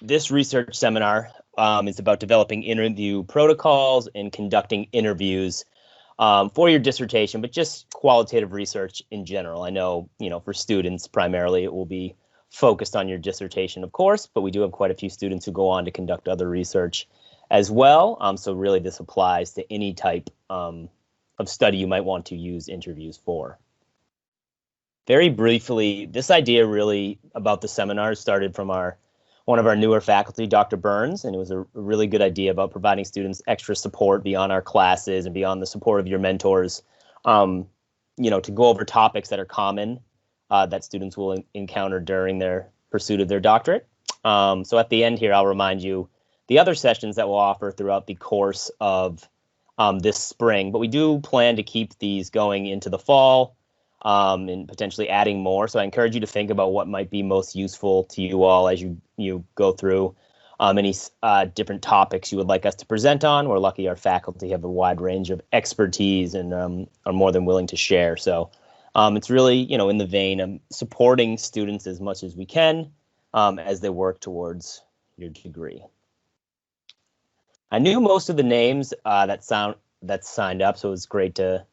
this research seminar is about developing interview protocols and conducting interviews for your dissertation, but just qualitative research in general. I know, for students primarily, it will be focused on your dissertation, of course, but we do have quite a few students who go on to conduct other research as well. So really this applies to any type of study you might want to use interviews for. Very briefly, this idea really about the seminar started from one of our newer faculty, Dr. Burns, and it was a really good idea about providing students extra support beyond our classes and beyond the support of your mentors, to go over topics that are common that students will encounter during their pursuit of their doctorate. So at the end here, I'll remind you the other sessions that we'll offer throughout the course of this spring, but we do plan to keep these going into the fall and potentially adding more. So I encourage you to think about what might be most useful to you all as you go through any different topics you would like us to present on. We're lucky our faculty have a wide range of expertise and are more than willing to share. So it's really, in the vein of supporting students as much as we can as they work towards your degree. I knew most of the names that signed up, so it was great to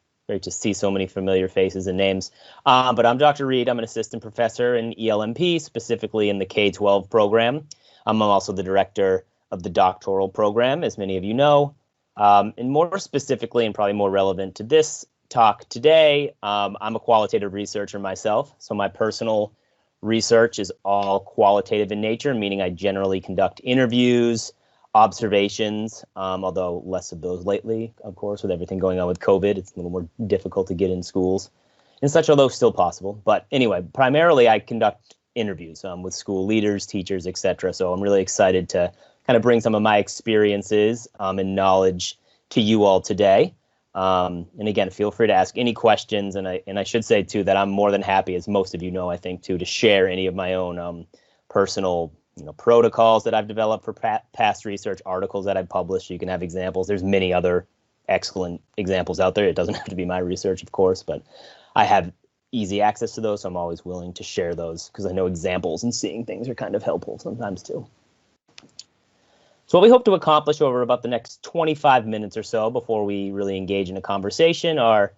see so many familiar faces and names. But I'm Dr. Reid. I'm an assistant professor in ELMP, specifically in the K-12 program. I'm also the director of the doctoral program, as many of you know. And more specifically, and probably more relevant to this talk today, I'm a qualitative researcher myself. So my personal research is all qualitative in nature, meaning I generally conduct interviews, observations, although less of those lately, of course, with everything going on with COVID. It's a little more difficult to get in schools and such, although still possible. But anyway, primarily I conduct interviews with school leaders, teachers, etc. So I'm really excited to kind of bring some of my experiences and knowledge to you all today. And again, feel free to ask any questions. And I should say, too, that I'm more than happy, as most of you know, I think, too, to share any of my own personal protocols that I've developed for past research, articles that I've published. You can have examples. There's many other excellent examples out there. It doesn't have to be my research, of course, but I have easy access to those. So I'm always willing to share those because I know examples and seeing things are kind of helpful sometimes too. So what we hope to accomplish over about the next 25 minutes or so before we really engage in a conversation are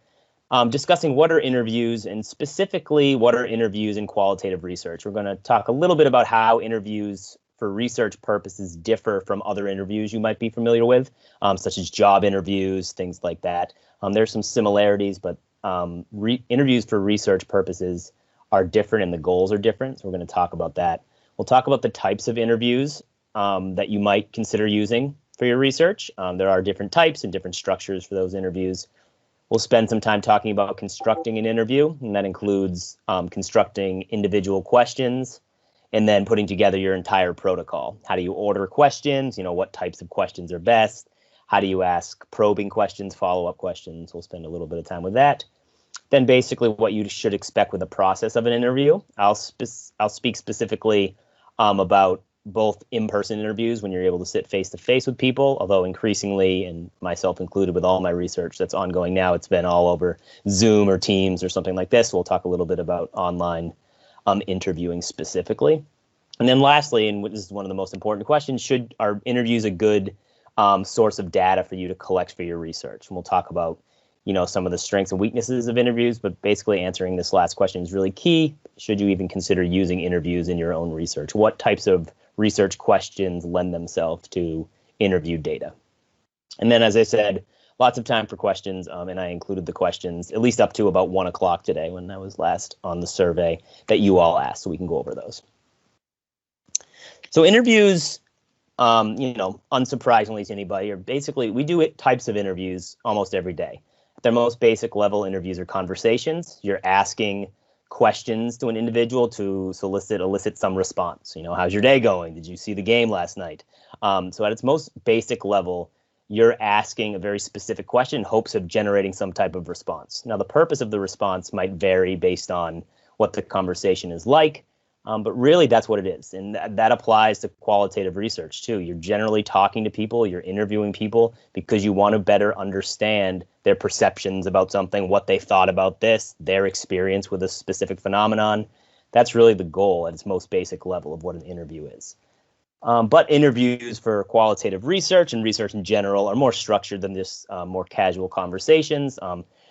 discussing what are interviews and specifically what are interviews in qualitative research. We're going to talk a little bit about how interviews for research purposes differ from other interviews you might be familiar with, such as job interviews, things like that. There's some similarities, but interviews for research purposes are different and the goals are different. So we're going to talk about that. We'll talk about the types of interviews that you might consider using for your research. There are different types and different structures for those interviews. We'll spend some time talking about constructing an interview, and that includes constructing individual questions and then putting together your entire protocol. How do you order questions? What types of questions are best? How do you ask probing questions, follow-up questions? We'll spend a little bit of time with that. Then basically what you should expect with the process of an interview. I'll speak specifically about both in-person interviews when you're able to sit face-to-face with people, although increasingly, and myself included with all my research that's ongoing now, it's been all over Zoom or Teams or something like this. We'll talk a little bit about online interviewing specifically. And then lastly, and this is one of the most important questions, are interviews a good source of data for you to collect for your research? And we'll talk about some of the strengths and weaknesses of interviews, but basically answering this last question is really key. Should you even consider using interviews in your own research? What types of research questions lend themselves to interview data? And then, as I said, lots of time for questions, and I included the questions at least up to about 1 o'clock today when I was last on the survey that you all asked, so we can go over those. So interviews, unsurprisingly to anybody, are basically, we do types of interviews almost every day. At their most basic level, interviews are conversations. You're asking questions to an individual to elicit some response. How's your day going? Did you see the game last night? So at its most basic level, you're asking a very specific question in hopes of generating some type of response. Now, the purpose of the response might vary based on what the conversation is like, but really that's what it is. And that applies to qualitative research too. You're generally talking to people, you're interviewing people because you want to better understand their perceptions about something, what they thought about this, their experience with a specific phenomenon. That's really the goal at its most basic level of what an interview is. But interviews for qualitative research and research in general are more structured than just more casual conversations.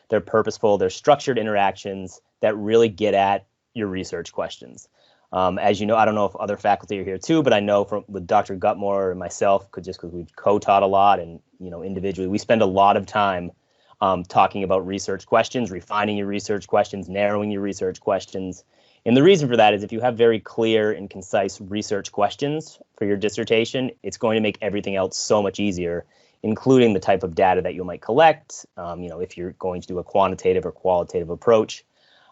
They're purposeful, they're structured interactions that really get at your research questions. As you know, I don't know if other faculty are here too, but I know from with Dr. Gutmore and myself, just because we've co-taught a lot and individually, we spend a lot of time talking about research questions, refining your research questions, narrowing your research questions. And the reason for that is if you have very clear and concise research questions for your dissertation, it's going to make everything else so much easier, including the type of data that you might collect, if you're going to do a quantitative or qualitative approach.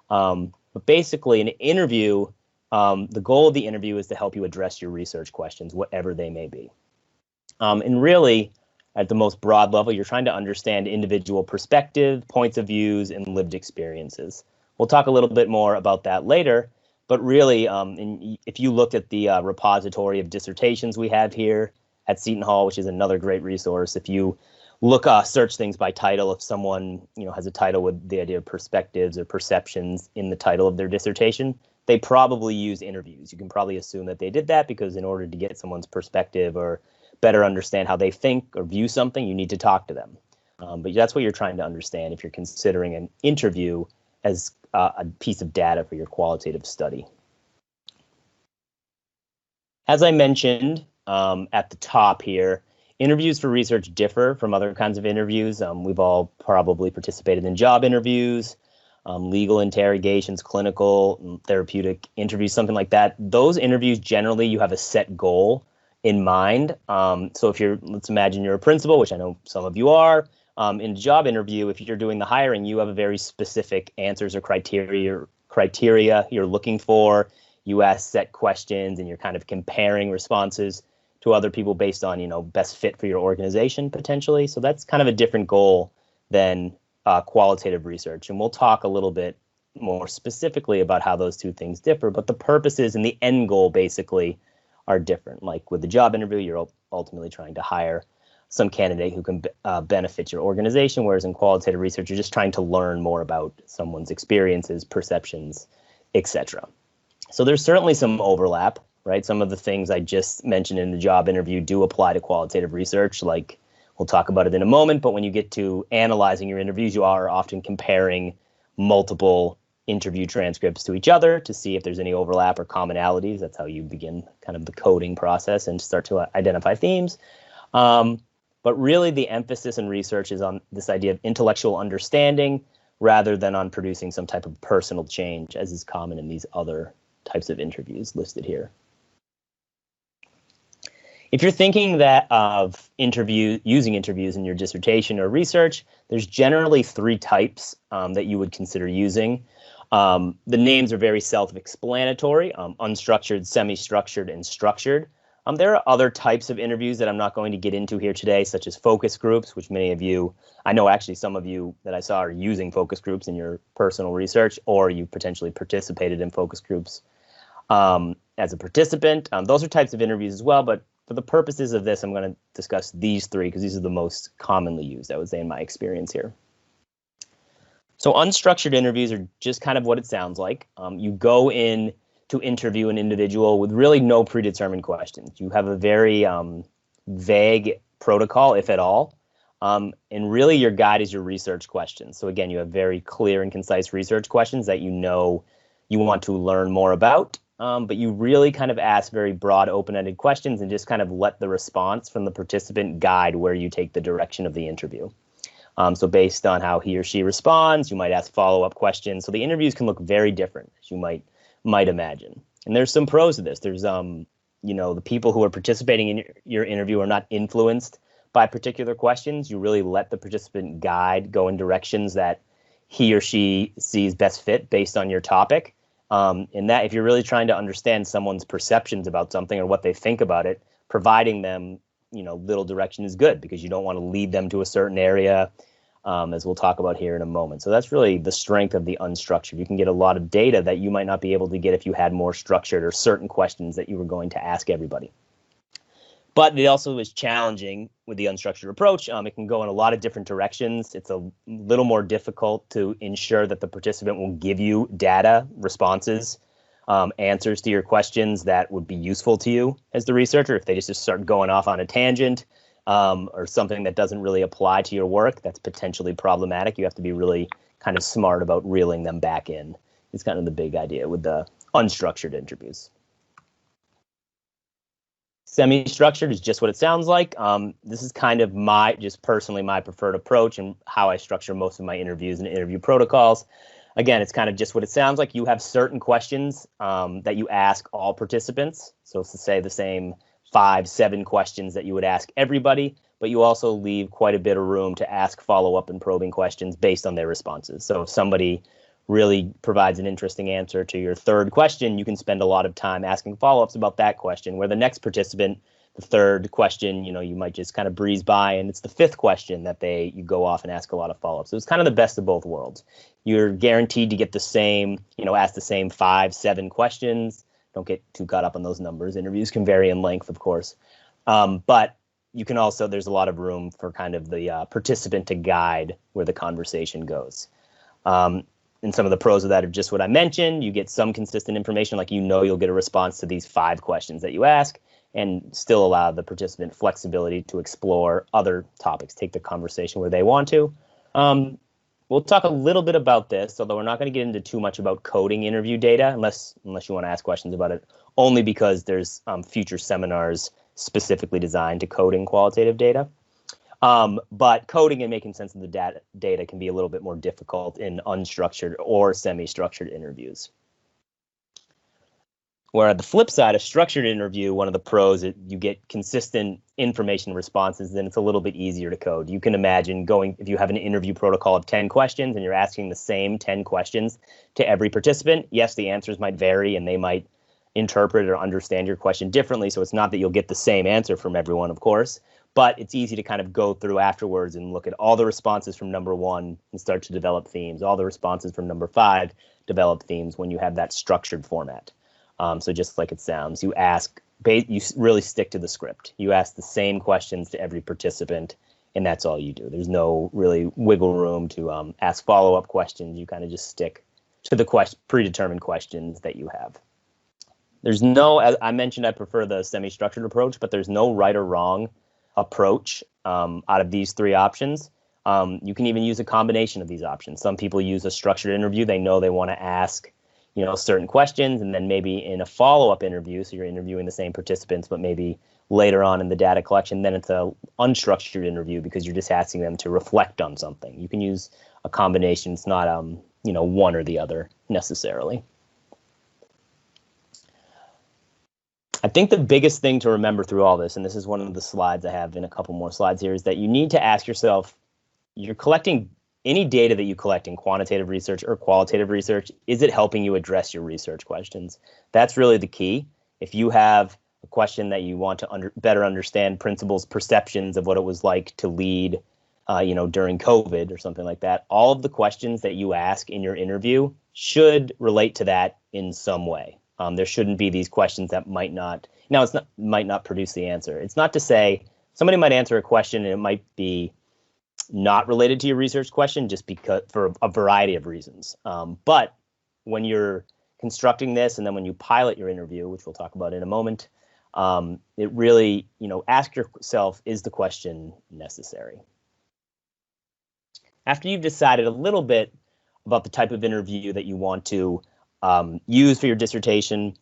But basically, an interview, the goal of the interview is to help you address your research questions, whatever they may be. And really, at the most broad level, you're trying to understand individual perspective, points of views, and lived experiences. We'll talk a little bit more about that later, but really, if you looked at the repository of dissertations we have here at Seton Hall, which is another great resource, if you search things by title, if someone has a title with the idea of perspectives or perceptions in the title of their dissertation, they probably use interviews. You can probably assume that they did that because in order to get someone's perspective or better understand how they think or view something, you need to talk to them. But that's what you're trying to understand if you're considering an interview as a piece of data for your qualitative study. As I mentioned at the top here, interviews for research differ from other kinds of interviews. We've all probably participated in job interviews, legal interrogations, clinical, therapeutic interviews, something like that. Those interviews, generally, you have a set goal in mind. So if let's imagine you're a principal, which I know some of you are. In a job interview, if you're doing the hiring, you have a very specific answers or criteria you're looking for. You ask set questions and you're kind of comparing responses to other people based on, best fit for your organization potentially. So that's kind of a different goal than qualitative research. And we'll talk a little bit more specifically about how those two things differ, but the purposes and the end goal basically are different. Like with the job interview, you're ultimately trying to hire some candidate who can benefit your organization, whereas in qualitative research, you're just trying to learn more about someone's experiences, perceptions, etc. So there's certainly some overlap, right? Some of the things I just mentioned in the job interview do apply to qualitative research, like we'll talk about it in a moment, but when you get to analyzing your interviews, you are often comparing multiple interview transcripts to each other to see if there's any overlap or commonalities. That's how you begin kind of the coding process and start to identify themes. But really the emphasis in research is on this idea of intellectual understanding rather than on producing some type of personal change, as is common in these other types of interviews listed here. If you're thinking of using interviews in your dissertation or research, there's generally three types that you would consider using. The names are very self-explanatory: unstructured, semi-structured, and structured. There are other types of interviews that I'm not going to get into here today, such as focus groups, which many of you, I know actually some of you that I saw are using focus groups in your personal research, or you potentially participated in focus groups as a participant. Those are types of interviews as well, but for the purposes of this, I'm going to discuss these three because these are the most commonly used, I would say, in my experience here. So unstructured interviews are just kind of what it sounds like. You go in to interview an individual with really no predetermined questions. You have a very vague protocol, if at all. And really your guide is your research questions. So again, you have very clear and concise research questions that you want to learn more about. But you really kind of ask very broad, open-ended questions and just kind of let the response from the participant guide where you take the direction of the interview. So based on how he or she responds, you might ask follow-up questions. So the interviews can look very different, as you might imagine. And there's some pros to this. There's, the people who are participating in your interview are not influenced by particular questions. You really let the participant guide go in directions that he or she sees best fit based on your topic. In that, if you're really trying to understand someone's perceptions about something or what they think about it, providing them, little direction is good because you don't want to lead them to a certain area, as we'll talk about here in a moment. So that's really the strength of the unstructured. You can get a lot of data that you might not be able to get if you had more structured or certain questions that you were going to ask everybody. But it also is challenging with the unstructured approach. It can go in a lot of different directions. It's a little more difficult to ensure that the participant will give you data, responses, answers to your questions that would be useful to you as the researcher. If they just start going off on a tangent or something that doesn't really apply to your work, that's potentially problematic. You have to be really kind of smart about reeling them back in. It's kind of the big idea with the unstructured interviews. Semi-structured is just what it sounds like. This is kind of just personally my preferred approach and how I structure most of my interviews and interview protocols. Again, it's kind of just what it sounds like. You have certain questions that you ask all participants. So it's to say the same 5, 7 questions that you would ask everybody, but you also leave quite a bit of room to ask follow-up and probing questions based on their responses. So if somebody really provides an interesting answer to your third question, you can spend a lot of time asking follow-ups about that question, where the next participant, the third question, you might just kind of breeze by, and it's the 5th question that you go off and ask a lot of follow-ups. So it's kind of the best of both worlds. You're guaranteed to get the same, ask the same 5, 7 questions. Don't get too caught up on those numbers. Interviews can vary in length, of course. But you can also, there's a lot of room for kind of the participant to guide where the conversation goes. And some of the pros of that are just what I mentioned. You get some consistent information, like you'll get a response to these 5 questions that you ask, and still allow the participant flexibility to explore other topics, take the conversation where they want to. We'll talk a little bit about this, although we're not going to get into too much about coding interview data, unless you want to ask questions about it, only because there's future seminars specifically designed to coding qualitative data. But coding and making sense of the data can be a little bit more difficult in unstructured or semi-structured interviews. Where at the flip side, a structured interview, one of the pros is you get consistent information responses, then it's a little bit easier to code. You can imagine if you have an interview protocol of 10 questions and you're asking the same 10 questions to every participant, yes, the answers might vary and they might interpret or understand your question differently. So it's not that you'll get the same answer from everyone, of course, but it's easy to kind of go through afterwards and look at all the responses from number 1 and start to develop themes. All the responses from number 5 develop themes when you have that structured format. So just like it sounds, you really stick to the script. You ask the same questions to every participant, and that's all you do. There's no really wiggle room to ask follow-up questions. You kind of just stick to the predetermined questions that you have. There's no, as I mentioned, I prefer the semi-structured approach, but there's no right or wrong approach out of these 3 options. You can even use a combination of these options. Some people use a structured interview. They know they want to ask certain questions, and then maybe in a follow-up interview, so you're interviewing the same participants, but maybe later on in the data collection, then it's a unstructured interview because you're just asking them to reflect on something. You can use a combination. It's not, one or the other necessarily. I think the biggest thing to remember through all this, and this is one of the slides I have in a couple more slides here, is that you need to ask yourself, you're collecting any data that you collect in quantitative research or qualitative research, is it helping you address your research questions? That's really the key. If you have a question that you want to better understand principals' perceptions of what it was like to lead, during COVID or something like that, all of the questions that you ask in your interview should relate to that in some way. There shouldn't be these questions that might not produce the answer. It's not to say somebody might answer a question and it might be not related to your research question just because for a variety of reasons. But when you're constructing this and then when you pilot your interview, which we'll talk about in a moment, it really, ask yourself, is the question necessary? After you've decided a little bit about the type of interview that you want to use for your dissertation,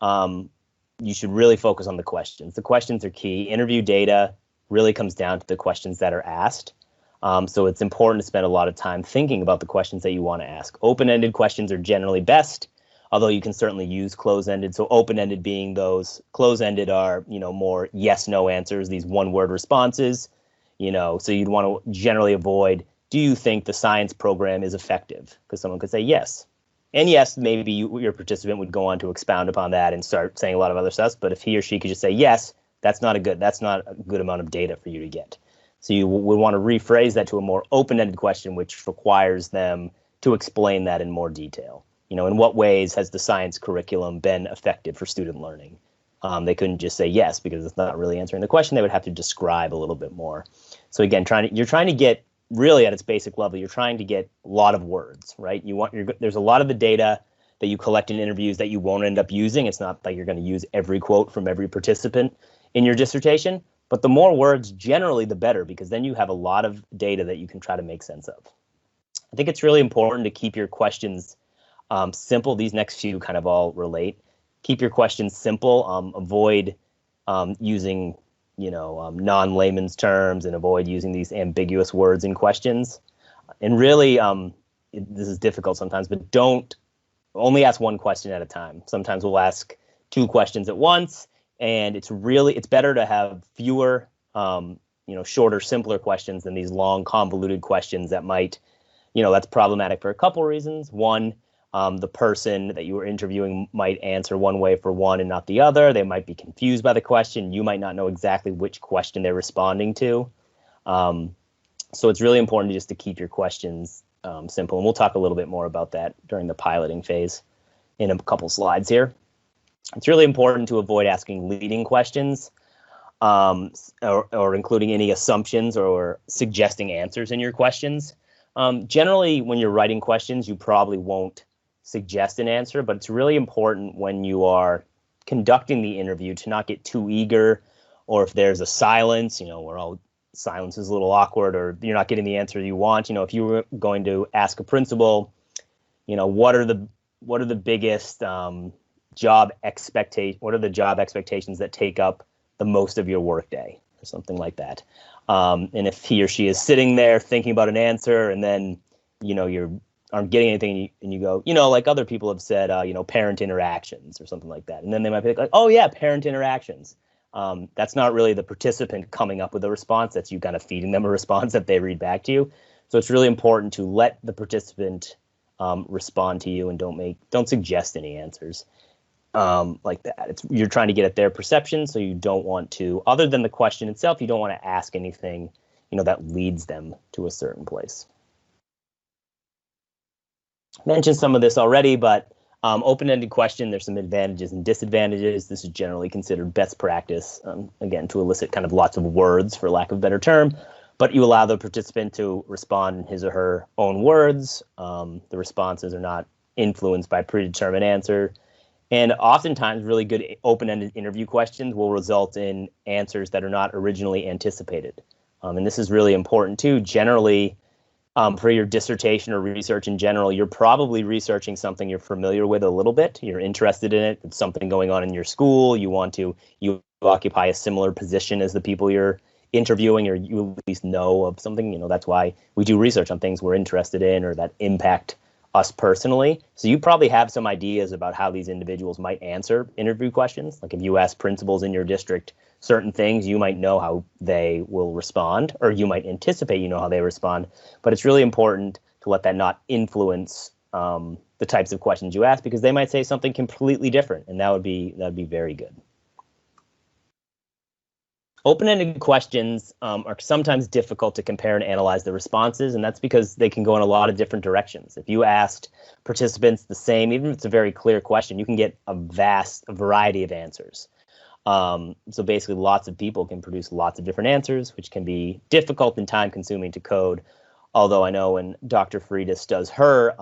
you should really focus on the questions. The questions are key. Interview data really comes down to the questions that are asked. So it's important to spend a lot of time thinking about the questions that you want to ask. Open-ended questions are generally best, although you can certainly use closed-ended. So open-ended being those, closed-ended are, more yes-no answers, these one-word responses, so you'd want to generally avoid, do you think the science program is effective? Because someone could say yes. And yes, maybe your participant would go on to expound upon that and start saying a lot of other stuff. But if he or she could just say yes, that's not a good amount of data for you to get. So you would want to rephrase that to a more open-ended question, which requires them to explain that in more detail. In what ways has the science curriculum been effective for student learning? They couldn't just say yes because it's not really answering the question. They would have to describe a little bit more. So again, you're trying to get really at its basic level, you're trying to get a lot of words, right? There's a lot of the data that you collect in interviews that you won't end up using. It's not like you're going to use every quote from every participant in your dissertation, but the more words generally, the better, because then you have a lot of data that you can try to make sense of. I think it's really important to keep your questions simple. These next few kind of all relate. Keep your questions simple. Avoid using, non-layman's terms, and avoid using these ambiguous words in questions. And really, this is difficult sometimes, but don't only ask one question at a time. Sometimes we'll ask two questions at once, and it's better to have fewer, shorter, simpler questions than these long, convoluted questions that might, that's problematic for a couple of reasons. One, the person that you were interviewing might answer one way for one and not the other. They might be confused by the question. You might not know exactly which question they're responding to. So it's really important just to keep your questions simple. And we'll talk a little bit more about that during the piloting phase in a couple slides here. It's really important to avoid asking leading questions or including any assumptions or suggesting answers in your questions. Generally, when you're writing questions, you probably won't suggest an answer, but it's really important when you are conducting the interview to not get too eager, or if there's a silence, where all silence is a little awkward, or you're not getting the answer you want. If you were going to ask a principal, what are the biggest job expectations that take up the most of your workday, or something like that. And if he or she is sitting there thinking about an answer, and then you aren't getting anything, and you go, like other people have said, parent interactions or something like that, and then they might be like, oh yeah, parent interactions. That's not really the participant coming up with a response. That's you kind of feeding them a response that they read back to you. So it's really important to let the participant respond to you, and don't suggest any answers like that. You're trying to get at their perception, so you don't want to, other than the question itself, you don't want to ask anything that leads them to a certain place. Mentioned some of this already, but open-ended question, there's some advantages and disadvantages. This is generally considered best practice, again, to elicit kind of lots of words, for lack of a better term, but you allow the participant to respond in his or her own words. The responses are not influenced by predetermined answer. And oftentimes, really good open-ended interview questions will result in answers that are not originally anticipated. And this is really important too. Generally, for your dissertation or research in general, you're probably researching something you're familiar with a little bit. You're interested in it. It's something going on in your school. You occupy a similar position as the people you're interviewing, or you at least know of something. That's why we do research on things we're interested in or that impact us personally. So you probably have some ideas about how these individuals might answer interview questions. Like if you ask principals in your district certain things, you might know how they will respond, or you might anticipate how they respond. But it's really important to let that not influence the types of questions you ask, because they might say something completely different, and that would be very good. Open-ended questions are sometimes difficult to compare and analyze the responses, and that's because they can go in a lot of different directions. If you asked participants the same, even if it's a very clear question, you can get a vast variety of answers. So basically, lots of people can produce lots of different answers, which can be difficult and time-consuming to code. Although I know when Dr. Freitas does her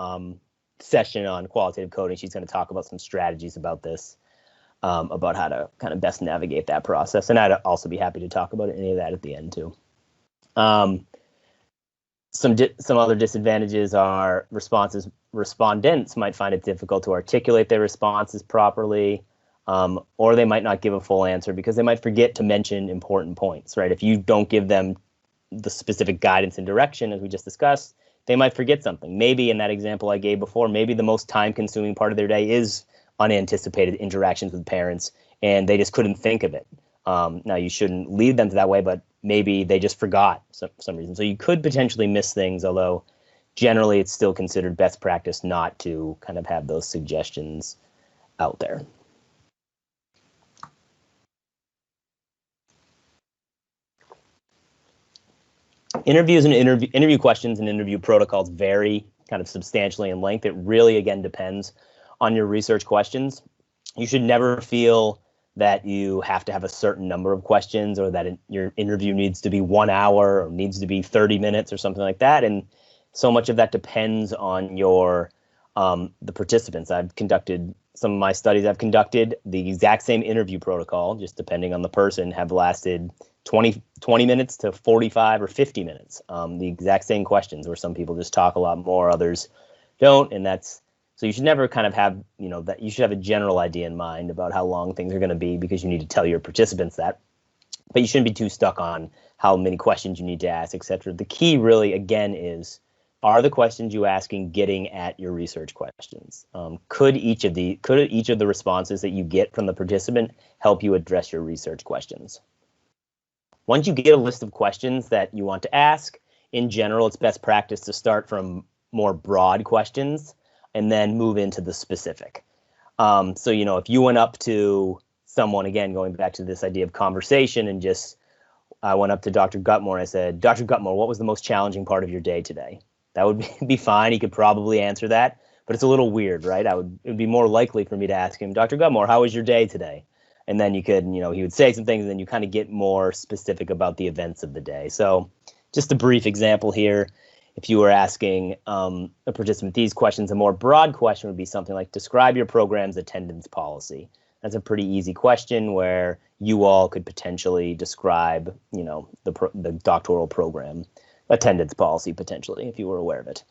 session on qualitative coding, she's going to talk about some strategies about this. About how to kind of best navigate that process. And I'd also be happy to talk about any of that at the end too. Some other disadvantages are respondents might find it difficult to articulate their responses properly, or they might not give a full answer because they might forget to mention important points, right? If you don't give them the specific guidance and direction, as we just discussed, they might forget something. Maybe in that example I gave before, maybe the most time-consuming part of their day is unanticipated interactions with parents, and they just couldn't think of it. Now, you shouldn't lead them to that way, but maybe they just forgot some reason. So you could potentially miss things, although generally it's still considered best practice not to kind of have those suggestions out there. Interviews and interview questions and interview protocols vary kind of substantially in length. It really, again, depends on your research questions. You should never feel that you have to have a certain number of questions, or that your interview needs to be 1 hour or needs to be 30 minutes or something like that. And so much of that depends on your the participants. Some of my studies I've conducted, the exact same interview protocol, just depending on the person, have lasted 20 minutes to 45 or 50 minutes. The exact same questions, where some people just talk a lot more, others don't. And so you should never kind of have, that you should have a general idea in mind about how long things are going to be, because you need to tell your participants that. But you shouldn't be too stuck on how many questions you need to ask, etc. The key really, again, is, are the questions you asking getting at your research questions? Could each of the responses that you get from the participant help you address your research questions? Once you get a list of questions that you want to ask, in general, it's best practice to start from more broad questions and then move into the specific. So, if you went up to someone, again, going back to this idea of conversation, and I went up to Dr. Gutmore, I said, Dr. Gutmore, what was the most challenging part of your day today? That would be fine. He could probably answer that, but it's a little weird, right? It would be more likely for me to ask him, Dr. Gutmore, how was your day today? And then you could, he would say some things, and then you kind of get more specific about the events of the day. So just a brief example here. If you were asking a participant these questions, a more broad question would be something like, describe your program's attendance policy. That's a pretty easy question, where you all could potentially describe, the doctoral program attendance policy, potentially, if you were aware of it.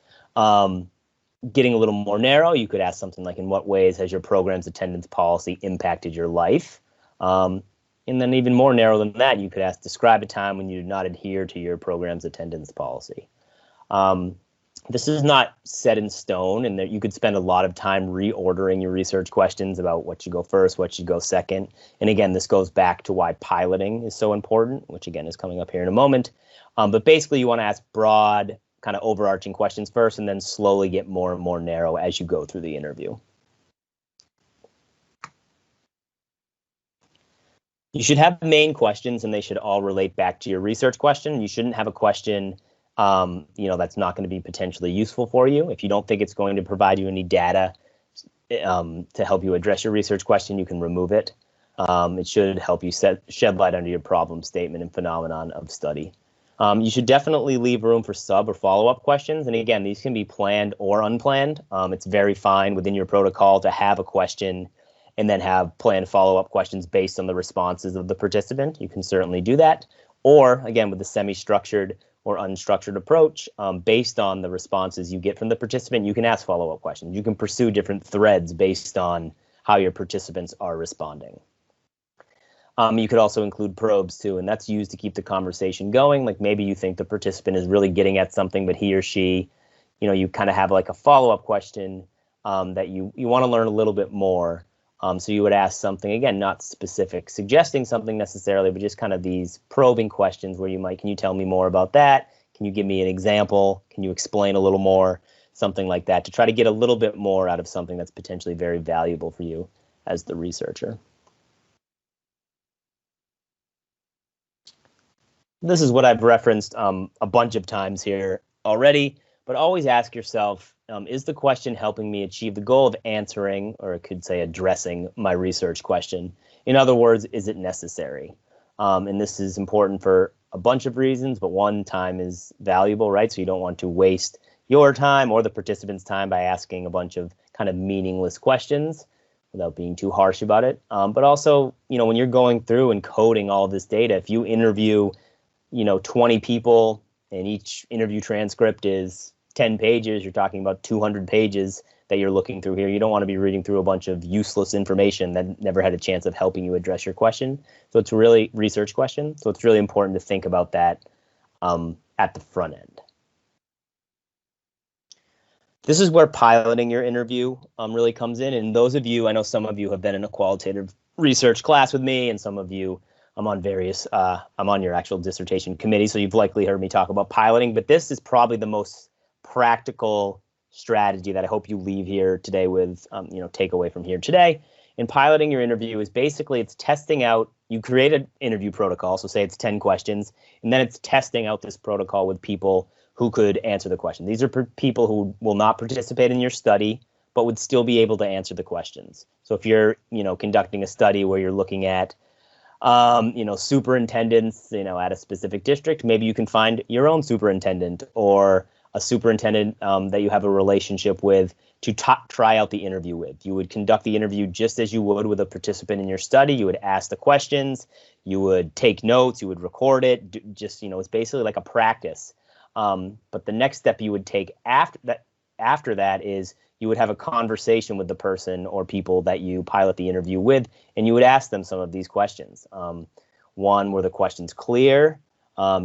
Getting a little more narrow, you could ask something like, in what ways has your program's attendance policy impacted your life? And then even more narrow than that, you could ask, describe a time when you did not adhere to your program's attendance policy. This is not set in stone, and that you could spend a lot of time reordering your research questions about what should go first, what should go second. And again, this goes back to why piloting is so important, which again is coming up here in a moment. But basically, you want to ask broad, kind of overarching questions first, and then slowly get more and more narrow as you go through the interview. You should have main questions, and they should all relate back to your research question. You shouldn't have a question that's not going to be potentially useful for you. If you don't think it's going to provide you any data to help you address your research question, you can remove it. It should help you shed light under your problem statement and phenomenon of study. You should definitely leave room for sub or follow-up questions. And again, these can be planned or unplanned. It's very fine within your protocol to have a question and then have planned follow-up questions based on the responses of the participant. You can certainly do that. Or again, with the semi-structured or unstructured approach, based on the responses you get from the participant, you can ask follow-up questions. You can pursue different threads based on how your participants are responding. You could also include probes too, and that's used to keep the conversation going. Like maybe you think the participant is really getting at something, but he or she, you kind of have like a follow-up question that you want to learn a little bit more. So you would ask something, again, not specific, suggesting something necessarily, but just kind of these probing questions where can you tell me more about that? Can you give me an example? Can you explain a little more? Something like that, to try to get a little bit more out of something that's potentially very valuable for you as the researcher. This is what I've referenced a bunch of times here already, but always ask yourself, is the question helping me achieve the goal of answering, or I could say addressing, my research question? In other words, is it necessary? And this is important for a bunch of reasons, but one, time is valuable, right? So you don't want to waste your time or the participants' time by asking a bunch of kind of meaningless questions without being too harsh about it. But also, when you're going through and coding all of this data, if you interview 20 people and each interview transcript is 10 pages, you're talking about 200 pages that you're looking through here. You don't want to be reading through a bunch of useless information that never had a chance of helping you address your question. So it's really research question. So it's really important to think about that at the front end. This is where piloting your interview really comes in. And those of you, I know some of you have been in a qualitative research class with me, and some of you, I'm on your actual dissertation committee, so you've likely heard me talk about piloting, but this is probably the most practical strategy that I hope you leave here today with, take away from here today. And piloting your interview is basically, it's testing out, you create an interview protocol, so say it's 10 questions, and then it's testing out this protocol with people who could answer the question. These are people who will not participate in your study, but would still be able to answer the questions. So if you're, conducting a study where you're looking at superintendents, at a specific district, maybe you can find your own superintendent, or a superintendent that you have a relationship with to try out the interview with. You would conduct the interview just as you would with a participant in your study. You would ask the questions, you would take notes, you would record it. Just, it's basically like a practice. But the next step you would take after that is you would have a conversation with the person or people that you pilot the interview with, and you would ask them some of these questions. One, were the questions clear?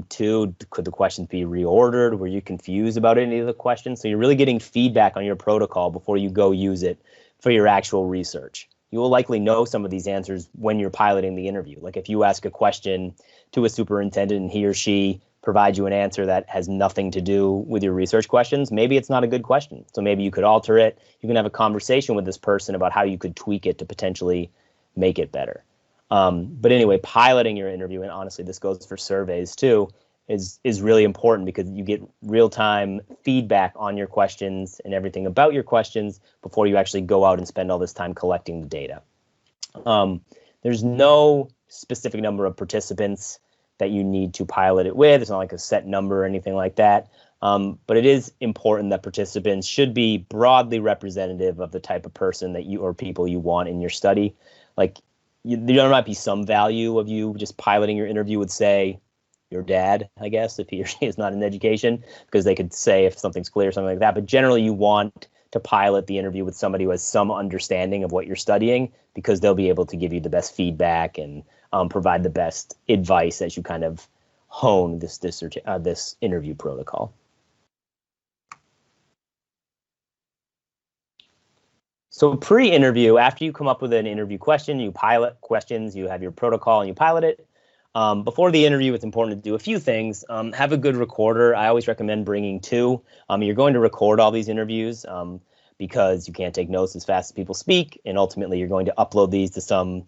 Two, could the questions be reordered? Were you confused about any of the questions? So you're really getting feedback on your protocol before you go use it for your actual research. You will likely know some of these answers when you're piloting the interview. Like if you ask a question to a superintendent and he or she provides you an answer that has nothing to do with your research questions, maybe it's not a good question. So maybe you could alter it. You can have a conversation with this person about how you could tweak it to potentially make it better. But anyway, piloting your interview, and honestly, this goes for surveys too, is really important because you get real-time feedback on your questions and everything about your questions before you actually go out and spend all this time collecting the data. There's no specific number of participants that you need to pilot it with. It's not like a set number or anything like that. But it is important that participants should be broadly representative of the type of person that you or people you want in your study. Like, there might be some value of you just piloting your interview with, say, your dad, I guess, if he or she is not in education, because they could say if something's clear or something like that. But generally, you want to pilot the interview with somebody who has some understanding of what you're studying, because they'll be able to give you the best feedback and provide the best advice as you kind of hone this interview protocol. So pre-interview, after you come up with an interview question, you pilot questions, you have your protocol and you pilot it. Before the interview, it's important to do a few things. Have a good recorder. I always recommend bringing two. You're going to record all these interviews because you can't take notes as fast as people speak. And ultimately, you're going to upload these to some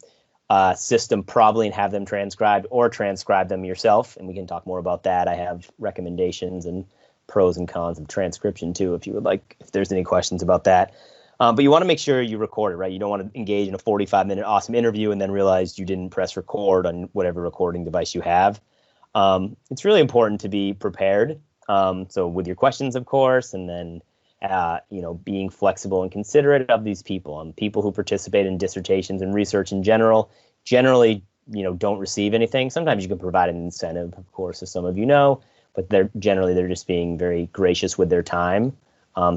system probably and have them transcribed, or transcribe them yourself. And we can talk more about that. I have recommendations and pros and cons of transcription too, if you would like, if there's any questions about that. But you want to make sure you record it, right? You don't want to engage in a 45-minute awesome interview and then realize you didn't press record on whatever recording device you have. It's really important to be prepared. So with your questions, of course, and then, being flexible and considerate of these people. People who participate in dissertations and research in generally, don't receive anything. Sometimes you can provide an incentive, of course, as some of you know, but they're just being very gracious with their time.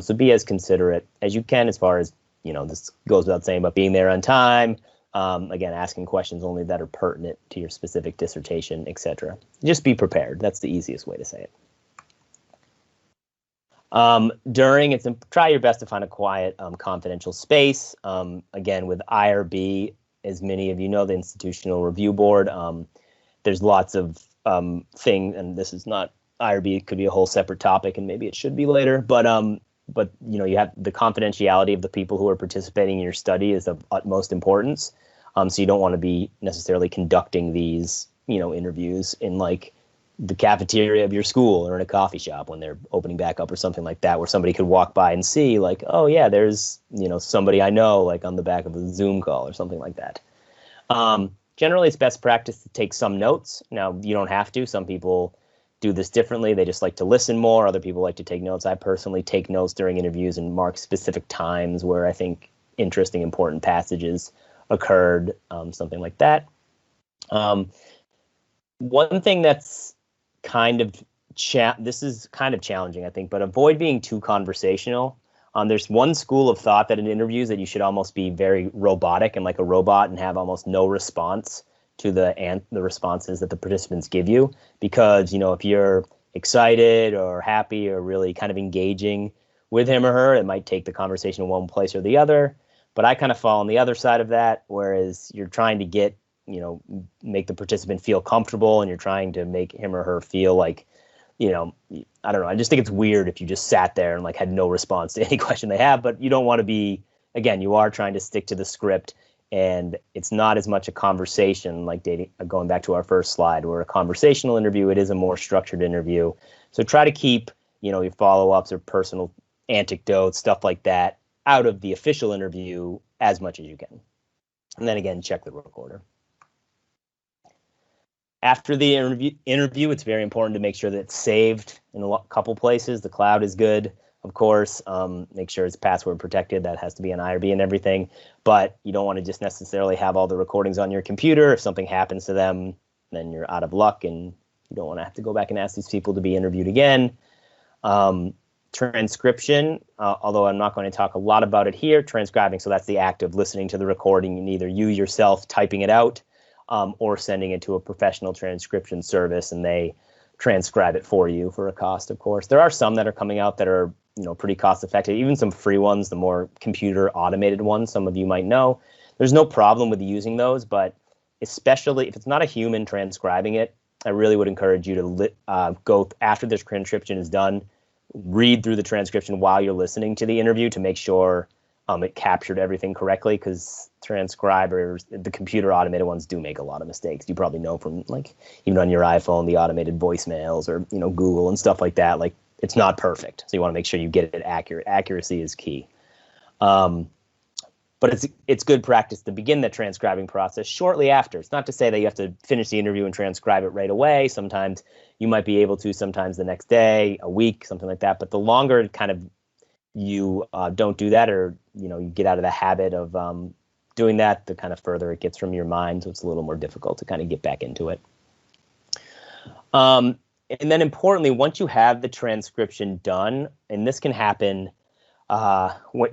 So be as considerate as you can, as far as, this goes without saying, but being there on time, again, asking questions only that are pertinent to your specific dissertation, etc. Just be prepared. That's the easiest way to say it. Try your best to find a quiet, confidential space. Again, with IRB, as many of you know, the Institutional Review Board, there's lots of things, and this is not IRB, it could be a whole separate topic, and maybe it should be later, but you have the confidentiality of the people who are participating in your study is of utmost importance. So you don't want to be necessarily conducting these, interviews in like the cafeteria of your school or in a coffee shop when they're opening back up or something like that, where somebody could walk by and see like, oh yeah, there's, somebody I know, like on the back of a Zoom call or something like that. Generally, it's best practice to take some notes. Now, you don't have to. Some people do this differently. They just like to listen more. Other people like to take notes. I personally take notes during interviews and mark specific times where I think interesting, important passages occurred, something like that. One thing that's this is kind of challenging, I think, but avoid being too conversational. There's one school of thought that in interviews that you should almost be very robotic and like a robot and have almost no response to the responses that the participants give you, because if you're excited or happy or really kind of engaging with him or her, it might take the conversation in one place or the other. But I kind of fall on the other side of that, whereas you're trying to get make the participant feel comfortable, and you're trying to make him or her feel like, I don't know, I just think it's weird if you just sat there and like had no response to any question they have. But you don't want to be, again, you are trying to stick to the script. And it's not as much a conversation, like going back to our first slide, where a conversational interview, it is a more structured interview. So try to keep, your follow-ups or personal anecdotes, stuff like that, out of the official interview as much as you can. And then again, check the recorder. After the interview, it's very important to make sure that it's saved in a couple places. The cloud is good, of course. Make sure it's password protected. That has to be an IRB and everything. But you don't want to just necessarily have all the recordings on your computer. If something happens to them, then you're out of luck, and you don't want to have to go back and ask these people to be interviewed again. Transcription, although I'm not going to talk a lot about it here. Transcribing, so that's the act of listening to the recording and either you yourself typing it out or sending it to a professional transcription service, and they transcribe it for you for a cost, of course. There are some that are coming out that are, pretty cost effective, even some free ones, the more computer automated ones, some of you might know. There's no problem with using those, but especially if it's not a human transcribing it, I really would encourage you to go after this transcription is done, read through the transcription while you're listening to the interview to make sure it captured everything correctly, because transcribers, the computer automated ones, do make a lot of mistakes. You probably know from even on your iPhone, the automated voicemails or Google and stuff like that. It's not perfect, so you want to make sure you get it accurate. Accuracy is key. But it's good practice to begin the transcribing process shortly after. It's not to say that you have to finish the interview and transcribe it right away. Sometimes you might be able to, sometimes the next day, a week, something like that. But the longer kind of you don't do that, or you get out of the habit of doing that, the kind of further it gets from your mind. So it's a little more difficult to kind of get back into it. And then importantly, once you have the transcription done, and this can happen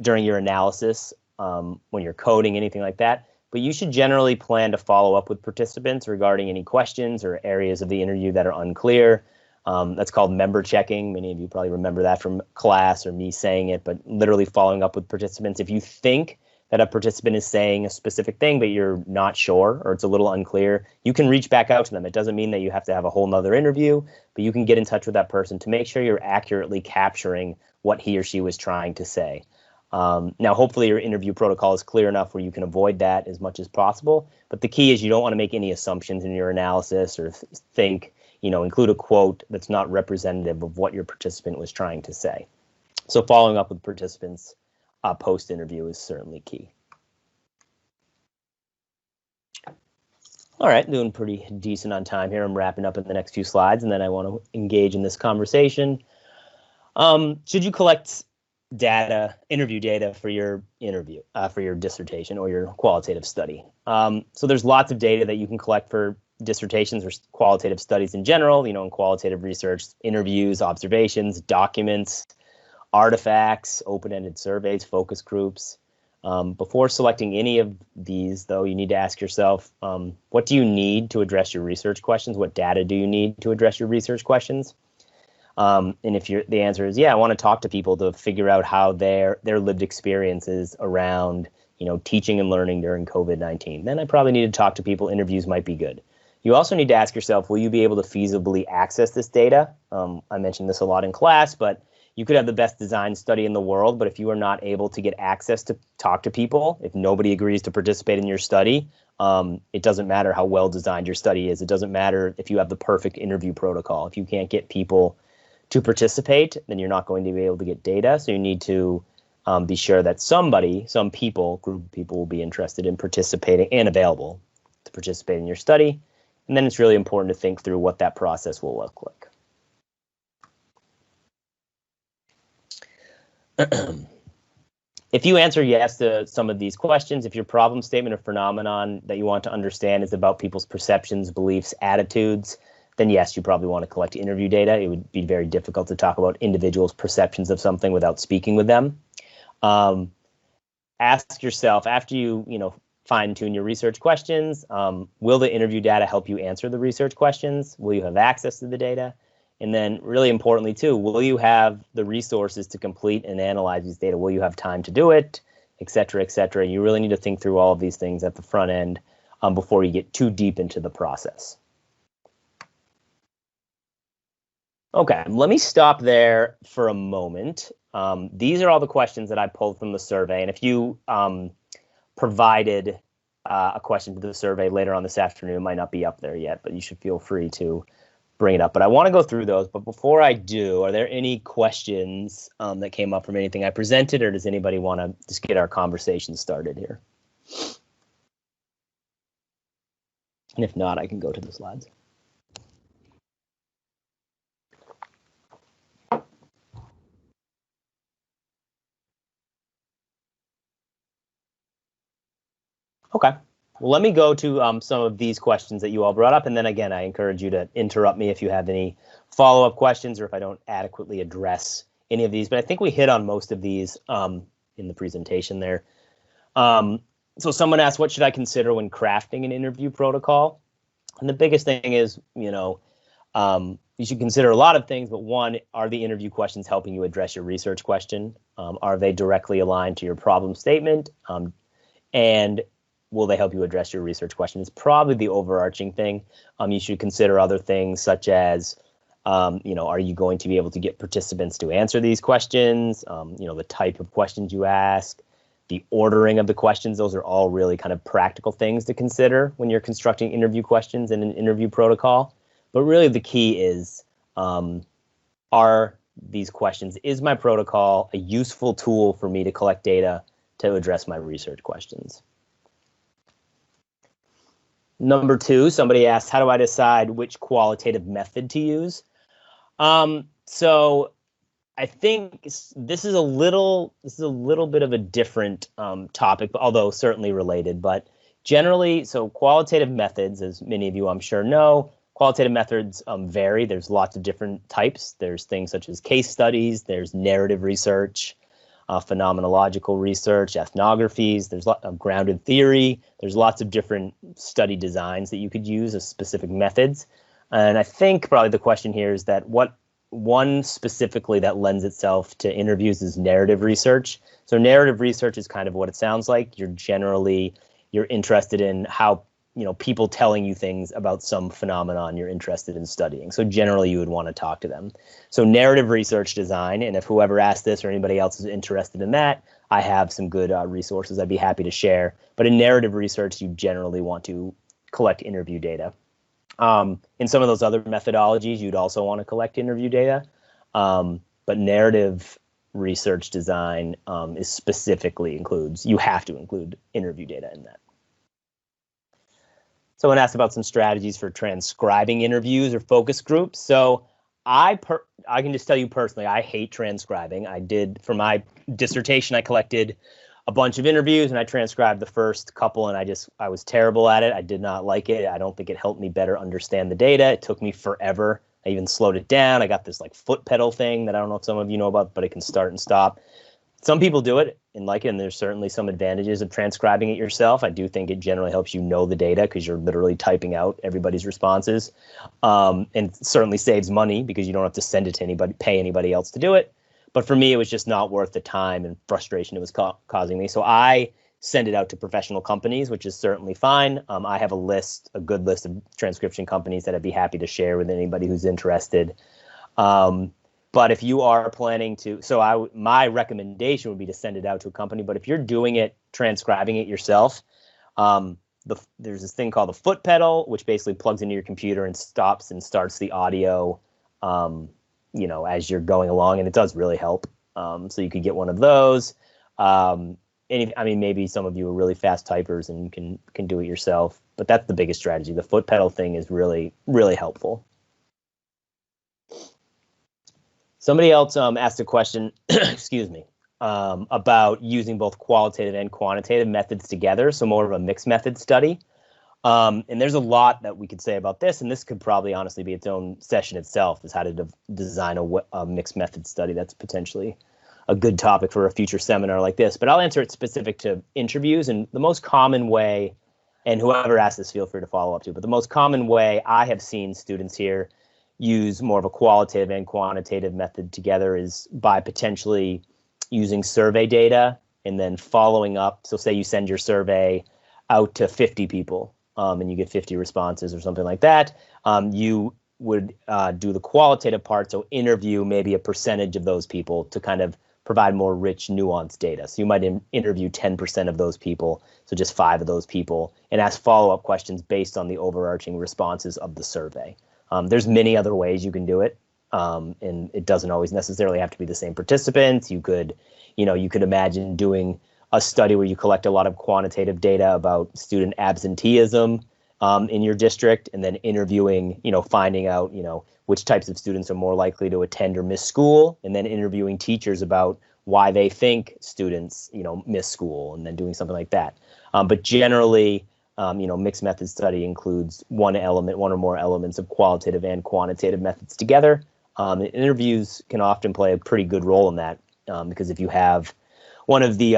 during your analysis, when you're coding, anything like that, but you should generally plan to follow up with participants regarding any questions or areas of the interview that are unclear. That's called member checking. Many of you probably remember that from class or me saying it, but literally following up with participants. If you think that a participant is saying a specific thing, but you're not sure, or it's a little unclear, you can reach back out to them. It doesn't mean that you have to have a whole nother interview, but you can get in touch with that person to make sure you're accurately capturing what he or she was trying to say. Now, hopefully your interview protocol is clear enough where you can avoid that as much as possible. But the key is you don't want to make any assumptions in your analysis or include a quote that's not representative of what your participant was trying to say. So following up with participants post-interview is certainly key. All right, doing pretty decent on time here. I'm wrapping up in the next few slides, and then I want to engage in this conversation. Should you collect interview data for your interview, for your dissertation or your qualitative study? So there's lots of data that you can collect for dissertations or qualitative studies in general, in qualitative research, interviews, observations, documents, artifacts, open-ended surveys, focus groups. Before selecting any of these, though, you need to ask yourself, what do you need to address your research questions? What data do you need to address your research questions? And if the answer is, yeah, I want to talk to people to figure out how their lived experiences around, teaching and learning during COVID-19, then I probably need to talk to people. Interviews might be good. You also need to ask yourself, will you be able to feasibly access this data? I mentioned this a lot in class, but you could have the best designed study in the world, but if you are not able to get access to talk to people, if nobody agrees to participate in your study, it doesn't matter how well designed your study is. It doesn't matter if you have the perfect interview protocol. If you can't get people to participate, then you're not going to be able to get data. So you need to be sure that group of people will be interested in participating and available to participate in your study. And then it's really important to think through what that process will look like. If you answer yes to some of these questions, if your problem statement or phenomenon that you want to understand is about people's perceptions, beliefs, attitudes, then yes, you probably want to collect interview data. It would be very difficult to talk about individuals' perceptions of something without speaking with them. Ask yourself, after you fine-tune your research questions, will the interview data help you answer the research questions? Will you have access to the data? And then really importantly too, will you have the resources to complete and analyze these data? Will you have time to do it, et cetera, et cetera? You really need to think through all of these things at the front end before you get too deep into the process. Okay, let me stop there for a moment. These are all the questions that I pulled from the survey. And if you provided a question to the survey later on this afternoon, it might not be up there yet, but you should feel free to bring it up. But I want to go through those. But before I do, are there any questions that came up from anything I presented, or does anybody want to just get our conversation started here? And if not, I can go to the slides. Okay. Well, let me go to some of these questions that you all brought up. And then again, I encourage you to interrupt me if you have any follow-up questions or if I don't adequately address any of these. But I think we hit on most of these in the presentation there. So someone asked, what should I consider when crafting an interview protocol? And the biggest thing is, you should consider a lot of things, but one, are the interview questions helping you address your research question? Are they directly aligned to your problem statement? And will they help you address your research question? It's probably the overarching thing. You should consider other things such as, are you going to be able to get participants to answer these questions? The type of questions you ask, the ordering of the questions. Those are all really kind of practical things to consider when you're constructing interview questions in an interview protocol. But really the key is, are these questions, is my protocol a useful tool for me to collect data to address my research questions? Number two, somebody asked, how do I decide which qualitative method to use? So I think this is a little bit of a different topic, although certainly related. But generally, so qualitative methods, as many of you I'm sure know, qualitative methods vary. There's lots of different types. There's things such as case studies. There's narrative research, phenomenological research, ethnographies. There's grounded theory. There's lots of different study designs that you could use as specific methods. And I think probably the question here is that what one specifically that lends itself to interviews is narrative research. So narrative research is kind of what it sounds like. You're interested in how, people telling you things about some phenomenon you're interested in studying. So generally you would want to talk to them. So narrative research design, and if whoever asked this or anybody else is interested in that, I have some good resources I'd be happy to share. But in narrative research, you generally want to collect interview data. In some of those other methodologies, you'd also want to collect interview data, but narrative research design is specifically you have to include interview data in that. Someone asked about some strategies for transcribing interviews or focus groups. So I can just tell you personally, I hate transcribing. I did, for my dissertation, I collected a bunch of interviews and I transcribed the first couple and I was terrible at it. I did not like it. I don't think it helped me better understand the data. It took me forever. I even slowed it down. I got this like foot pedal thing that I don't know if some of you know about, but it can start and stop. Some people do it and like it, and there's certainly some advantages of transcribing it yourself. I do think it generally helps you know the data because you're literally typing out everybody's responses, and it certainly saves money because you don't have to send it to anybody, pay anybody else to do it. But for me, it was just not worth the time and frustration it was causing me. So I send it out to professional companies, which is certainly fine. I have a good list of transcription companies that I'd be happy to share with anybody who's interested. But if you are planning to, my recommendation would be to send it out to a company. But if you're doing it, transcribing it yourself, there's this thing called the foot pedal, which basically plugs into your computer and stops and starts the audio, as you're going along, and it does really help. So you could get one of those. Maybe some of you are really fast typers and can do it yourself, but that's the biggest strategy. The foot pedal thing is really, really helpful. Somebody else asked a question, excuse me, about using both qualitative and quantitative methods together, so more of a mixed method study. And there's a lot that we could say about this, and this could probably honestly be its own session itself, is how to design a mixed method study. That's potentially a good topic for a future seminar like this, but I'll answer it specific to interviews. And the most common way, and whoever asked this, feel free to follow up to, but the most common way I have seen students here use more of a qualitative and quantitative method together is by potentially using survey data and then following up. So say you send your survey out to 50 people and you get 50 responses or something like that. You would do the qualitative part, so interview maybe a percentage of those people to kind of provide more rich, nuanced data. So you might interview 10% of those people, so just 5 of those people, and ask follow-up questions based on the overarching responses of the survey. There's many other ways you can do it, and it doesn't always necessarily have to be the same participants. You could imagine doing a study where you collect a lot of quantitative data about student absenteeism in your district, and then interviewing, finding out, which types of students are more likely to attend or miss school, and then interviewing teachers about why they think students, miss school, and then doing something like that. But generally, mixed method study includes one or more elements of qualitative and quantitative methods together. And interviews can often play a pretty good role in that, because if you have one of the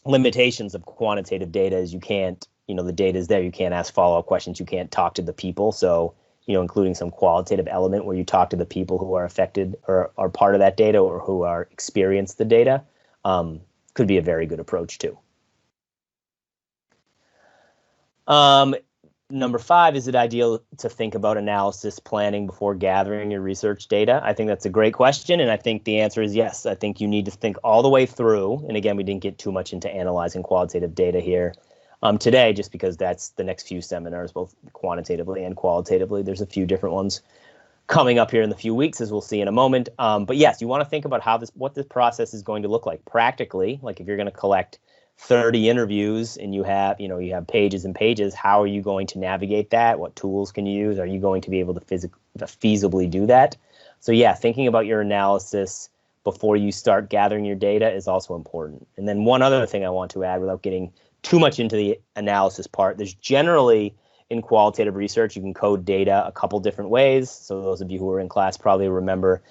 limitations of quantitative data is you can't, the data is there, you can't ask follow-up questions, you can't talk to the people. So, including some qualitative element where you talk to the people who are affected or are part of that data or who are experience the data, could be a very good approach too. Number 5, is it ideal to think about analysis planning before gathering your research data? I think that's a great question, and I think the answer is yes. I think you need to think all the way through, and again, we didn't get too much into analyzing qualitative data here today, just because that's the next few seminars, both quantitatively and qualitatively. There's a few different ones coming up here in the few weeks, as we'll see in a moment. But yes, you want to think about what this process is going to look like practically. Like if you're going to collect 30 interviews and you have pages and pages, how are you going to navigate that? What tools can you use? Are you going to be able to feasibly do that? So yeah, thinking about your analysis before you start gathering your data is also important. And then one other thing I want to add, without getting too much into the analysis part, there's generally in qualitative research, you can code data a couple different ways. So those of you who are in class probably remember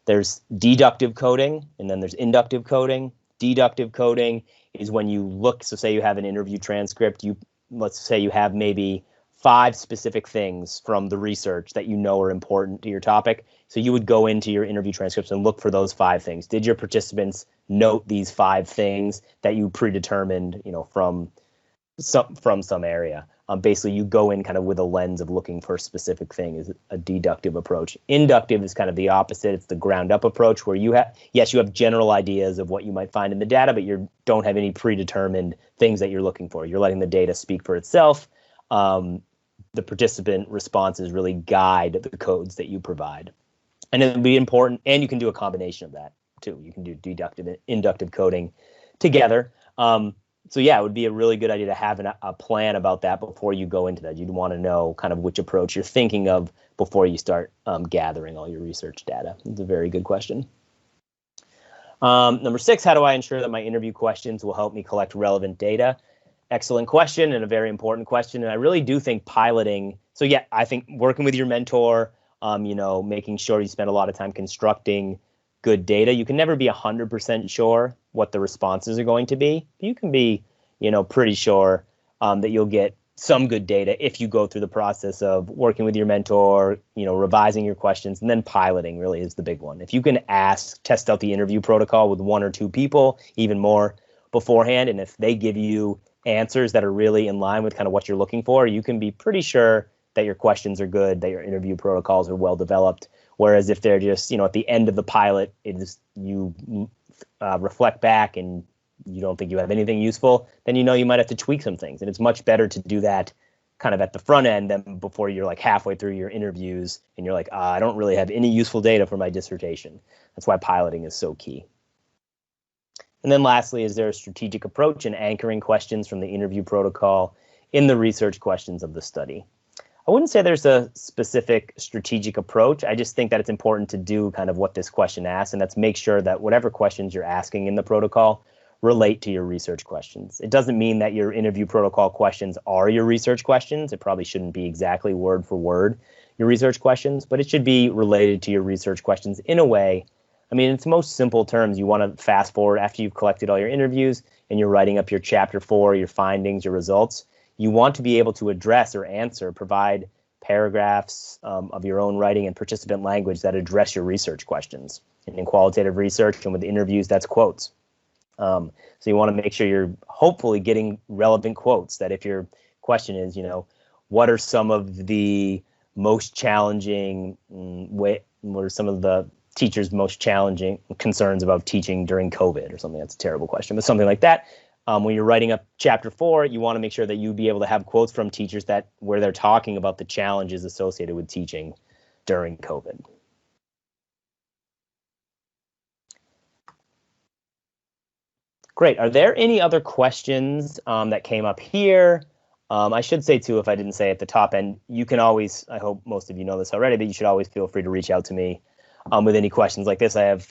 there's deductive coding and then there's inductive coding. Deductive coding is when you look, so say you have an interview transcript, let's say you have maybe 5 specific things from the research that are important to your topic. So you would go into your interview transcripts and look for those 5 things. Did your participants note these 5 things that you predetermined, from some area? Basically, you go in kind of with a lens of looking for a specific thing, is a deductive approach. Inductive is kind of the opposite. It's the ground up approach where you have general ideas of what you might find in the data, but you don't have any predetermined things that you're looking for. You're letting the data speak for itself. The participant responses really guide the codes that you provide. And it'll be important, and you can do a combination of that too. You can do deductive and inductive coding together. So yeah, it would be a really good idea to have a plan about that before you go into that. You'd want to know kind of which approach you're thinking of before you start gathering all your research data. It's a very good question. Number 6, how do I ensure that my interview questions will help me collect relevant data? Excellent question and a very important question. And I really do think piloting. So yeah, I think working with your mentor, making sure you spend a lot of time constructing good data. You can never be 100% sure what the responses are going to be. You can be, pretty sure that you'll get some good data if you go through the process of working with your mentor, revising your questions, and then piloting really is the big one. If you can test out the interview protocol with 1 or 2 people, even more beforehand, and if they give you answers that are really in line with kind of what you're looking for, you can be pretty sure that your questions are good, that your interview protocols are well developed. Whereas if they're just, at the end of the pilot, you reflect back and you don't think you have anything useful, then you might have to tweak some things. And it's much better to do that kind of at the front end than before you're like halfway through your interviews and you're like, I don't really have any useful data for my dissertation. That's why piloting is so key. And then lastly, is there a strategic approach in anchoring questions from the interview protocol in the research questions of the study? I wouldn't say there's a specific strategic approach. I just think that it's important to do kind of what this question asks, and that's make sure that whatever questions you're asking in the protocol relate to your research questions. It doesn't mean that your interview protocol questions are your research questions. It probably shouldn't be exactly word for word your research questions, but it should be related to your research questions in a way. I mean, in its most simple terms, you want to fast forward after you've collected all your interviews and you're writing up your chapter 4, your findings, your results. You want to be able to address or provide paragraphs of your own writing and participant language that address your research questions. And in qualitative research and with interviews, that's quotes. So you want to make sure you're hopefully getting relevant quotes, that if your question is, what are some of the most challenging, what are some of the teachers' most challenging concerns about teaching during COVID or something? That's a terrible question, but something like that. When you're writing up chapter 4, you want to make sure that you be able to have quotes from teachers where they're talking about the challenges associated with teaching during COVID. Great. Are there any other questions that came up here? I should say too, if I didn't say at the top end, you can always, I hope most of you know this already, but you should always feel free to reach out to me with any questions like this. I've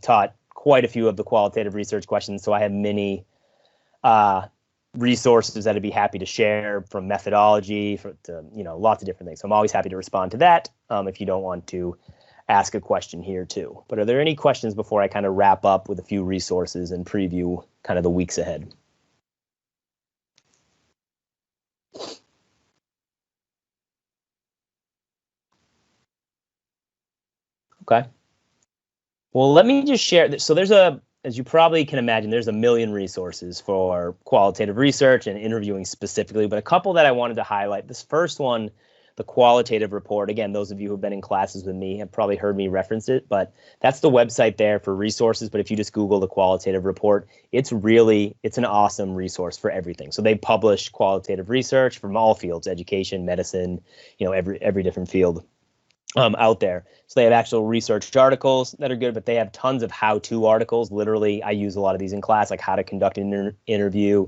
taught quite a few of the qualitative research questions. So I have many resources that I'd be happy to share, from methodology to lots of different things. So I'm always happy to respond to that if you don't want to ask a question here too. But are there any questions before I kind of wrap up with a few resources and preview kind of the weeks ahead? Okay. Well, let me just share. So as you probably can imagine, there's a million resources for qualitative research and interviewing specifically, but a couple that I wanted to highlight. This first one, the qualitative report. Again, those of you who've been in classes with me have probably heard me reference it, but that's the website there for resources. But if you just Google the qualitative report, it's an awesome resource for everything. So they publish qualitative research from all fields: education, medicine, every different field out there. So they have actual research articles that are good, but they have tons of how-to articles. Literally, I use a lot of these in class, like how to conduct an interview,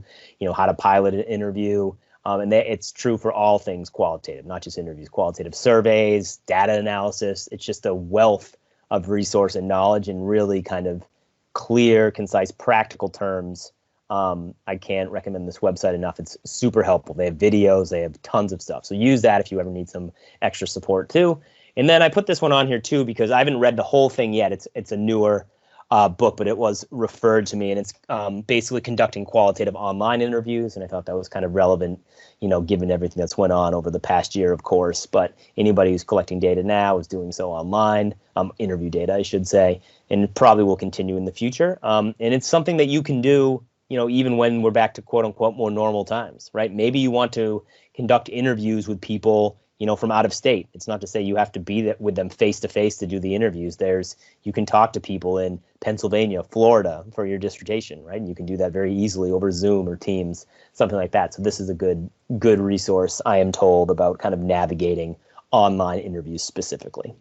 how to pilot an interview. And it's true for all things qualitative, not just interviews, qualitative surveys, data analysis. It's just a wealth of resource and knowledge in really kind of clear, concise, practical terms. I can't recommend this website enough. It's super helpful. They have videos, they have tons of stuff. So use that if you ever need some extra support too. And then I put this one on here too because I haven't read the whole thing yet. It's a newer book, but it was referred to me, and it's basically conducting qualitative online interviews. And I thought that was kind of relevant, given everything that's went on over the past year, of course. But anybody who's collecting data now is doing so online, interview data, I should say, and probably will continue in the future. And it's something that you can do, even when we're back to quote unquote more normal times, right? Maybe you want to conduct interviews with people from out of state. It's not to say you have to be with them face to face to do the interviews. You can talk to people in Pennsylvania, Florida for your dissertation, right? And you can do that very easily over Zoom or Teams, something like that. So this is a good resource, I am told, about kind of navigating online interviews specifically.